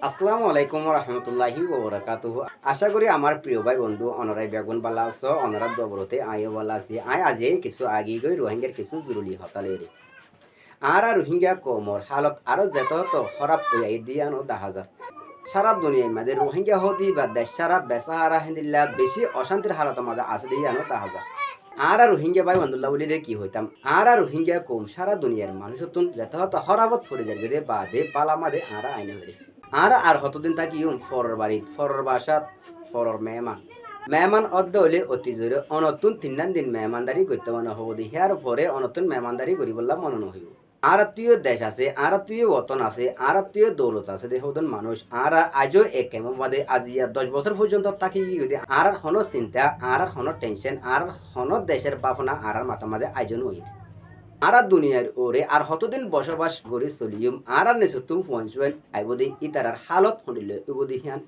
আসসালামু আলাইকুম রহমতুল্লাহি ওবরাকাতুহু। আশা করি আমার প্রিয় ভাই বন্ধু অনরাই বেগুন বালা আছো অনরার দবরতে আইও বালা আছি। আজ কিছু আগি গই রোহিঙ্গার কিছু জরুরি হতালের রোহিঙ্গা কমর হালত আরো যেত তো খারাপ হইয়াই দিয়ানো দেখা যায়। সারা দুনিয়ার মাঝে রোহিঙ্গা হদি বা দেশ সারা বেসাহারা হিন্দিল্লা বেশি অশান্তির হালতের মাঝে আছে দিয়ানো দেখা যায়। রোহিঙ্গা ভাই বন্ধুল্লাহ বলিলে কি হইতাম রোহিঙ্গা কম সারা দুনিয়ার মানুষ যেত হতো হরাবত পড়ে যাবে বাদে পালা মাদে আইনে হইরে আর হতদিন থাকি ফরর বাড়ি ফরর বাসাত ফরর মেহমান অদ্দ হলে অতি জোরে অনতুন তিন দিন মেহমানদারি করতে মনে হব দি হিয়ার পরে অনতুন মেহমানদারি করি বললাম মনে নহইব আত্মীয় দেশ আছে আত্মীয় ওতন আছে আত্মীয় দৌলত আছে দেখুন মানুষ আজও এক কেমন বাদে আজিয়া 10 বছর পর্যন্ত তাকে হন চিন্তা হন টেনশন হন দেশের ভাবনা মাথা মাঝে আয়োজন হই দুনিয়ার ওরে হতদিন বসবাস করে চলিম নেছতুম পঞ্চুয়েন আইবদি ইতারার হালত হনিলে উবদি হিয়ান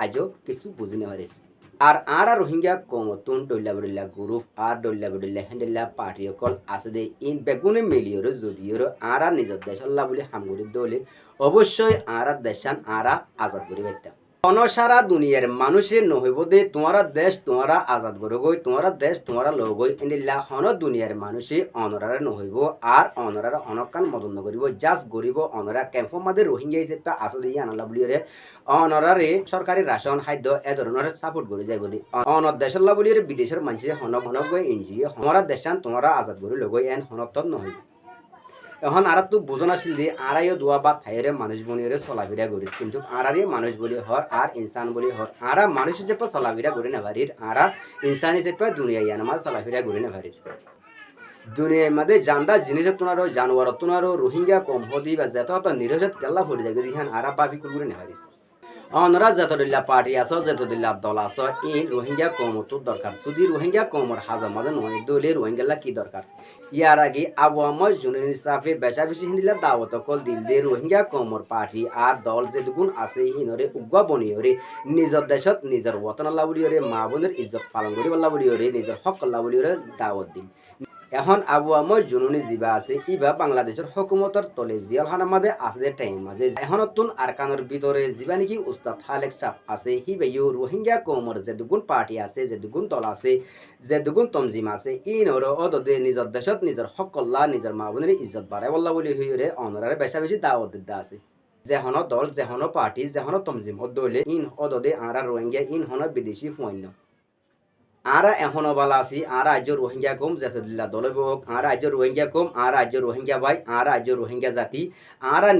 আজও কিছু বুঝি নেওয়ারে রোহিঙ্গা কমতুন ডল্লা বডল্লা গ্রুপ ডল্লা বডল্লা হ্যান্ডেল্লা পার্টি অকল আছে দে ইন বেগুনে মিলিয়র যদিও নিজের দেশ আল্লাহ বলে হামগুড়ি দলে অবশ্যই দেশান আজাদ করে পাইতাম সারা দুনিয়ার মানুষের নহইব দে তোমারা দেশ তোমারা আজাদ করগই তোমারা দেশ তোমারা লগই এন্ডিল্লা হন দুনিয়ার মানুষে অনরারে নহইব অনরারে অনকান মদন করিব জাজ গরিব অনরা ক্যাম্প মাদে রোহিঙ্গা হিসেবে আসলে আনালা বলিরে অনরারে সরকারি রাশন খাদ্য এ ধরনের সাপোর্ট করে যাইব দি অনর দেশল্লা বলিরে বিদেশের মানুষে হনক হনক গই এনজিও হমারা দেশান তোমারা আজাদ করে লগই এন হনক নহইব এখন তো বুঝন আসিল যে আড়াইও দোয়া বা থাইরে মানুষ বনিয়ে চলাফেরা করি কিন্তু মানুষ বলি হর ইনসান বলি হর মানুষ হিসেবে চলাফেরা করে নেভারির ইনসান হিসেবে দুনিয়ায় আমার চলাফেরা করে নেভারির দুনিয়ার মধ্যে জানদা জিনিস তোনারো জানোয়ার তোনারো রোহিঙ্গা কম হদি বা যত নিরজত কেল্লা ফুটে যাবে দিহান বাফি করে নেভারির অনরা যতদিল্লা পার্টি আছো যতদিল্লা দল আছো ইন রোহিঙ্গা কমতো দরকার যদি রোহিঙ্গা কমর হাজার মাঝে নয় দলে রোহিঙ্গালা কি দরকার ইয়ার আগে আবহাওয়া জুনের হিসাবে বেশা বেশি হিন্দিলা দাওয়াত কল দিল দে রোহিঙ্গা কমর পার্টি দল যেটুকুন আছে হিনরে উগ্র বনিয়রে নিজের দেশত নিজের ওতন আল্লাহ বলিয়রে মা বোনের ইজ্জত পালন করি আল্লাহ বলিয়রে নিজের হক আল্লাহ বলিয়রে দাওয়াত দিল এখন জুনুনি জিবা আছে ইবা বাংলাদেশের হকুমতর তলে জিয়ালখানার মাঝে আছে টাইম মাঝে এখনতুন আরকানের ভিতরে জিবা নাকি উস্তাদ হালেক চাপ আছে হিবেইও রোহিঙ্গা কমর যে দুগুণ পার্টি আছে যে দুগুণ দল আছে যে দুগুণ তমজিম আছে ইনর অদদে নিজের দেশত নিজের হকল্লা নিজের মা বোনের ইজ্জত বাড়াই বল্লা বলি হইরে অনরারে বেশা বেশি দাওয়াত দিতে আছে যেহন দল যেহন পার্টি যেহন তমজিম অদলে ইন অদদে রোহিঙ্গা ইন হন বিদেশি ফৈন্য এখনো বালা আছি আজ রোহিঙ্গা কম যেতদিল্লা দল হোক আজ রোহিঙ্গা কম আজ রোহিঙ্গা ভাই আজ রোহিঙ্গা জাতি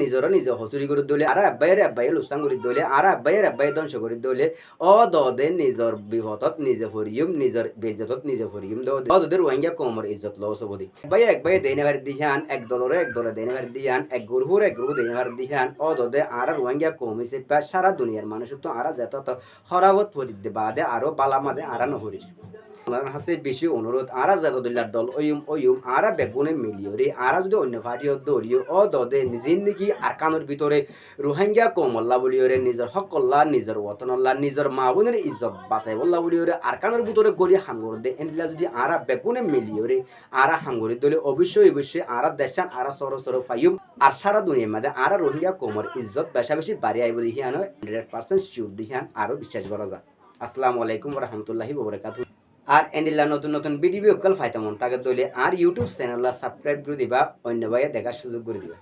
নিজের নিজে হসুরি করে দলে আব্বাই লুসাং করে দলে আব্বাই ধ্বংস করে দলে দে নিজের বিপদত নিজে ফরিয়ম নিজের বেজতত নিজে ফরিয়ম দে রোহিঙ্গা কমর ইজ্জত লস হবদি একবাই দেনে ভার দিহান এক দলে দেনে ভার দিহান এক গ্রুপ দেনে ভার দিহান দে রোহিঙ্গা কম হিসেবে সারা দুনিয়ার মানুষ তো যেত হরাবত ফরিদ বাদে বালা মাদে নহরিস হাসে বেশি অনুরোধ জাতদুল্লার দল ওয়ুম বেগুনে মিলিয়রে যদি অন্য পার্টি দৌড়িও দদে নিজের নাকি আরকানোর ভিতরে রোহিঙ্গা কমল্লা বলিওরে নিজের হকল্লা নিজের ওতনল্লা নিজের মা বোনের ইজ্জত বাঁচাই বল্লা বলিওরে আরকানোর ভিতরে গড়িয়ে হাঙ্গর দে এনলা যদি বেগুনে মিলিয়রে হাঙ্গরি দলে অবশ্যই দেশান সর ফাইম সারা দুনিয়ার মধ্যে রোহিঙ্গা কমর ইজ্জত বেশা বেশি বাড়ি আইব দিহিয়ান 100% শিওর দিহিয়ান বিশ্বাস করা যায়। আসসালামু আলাইকুম রহমতুল্লাহি ওবরাকাতুহু এন্ডিল্লা নতুন নতুন ভিডিও কল ফাইতামন তাকে দলে ইউটিউব চ্যানেল সাবস্ক্রাইব করে দিবা অন্য ভাইয়া দেখার সুযোগ করে দিবা।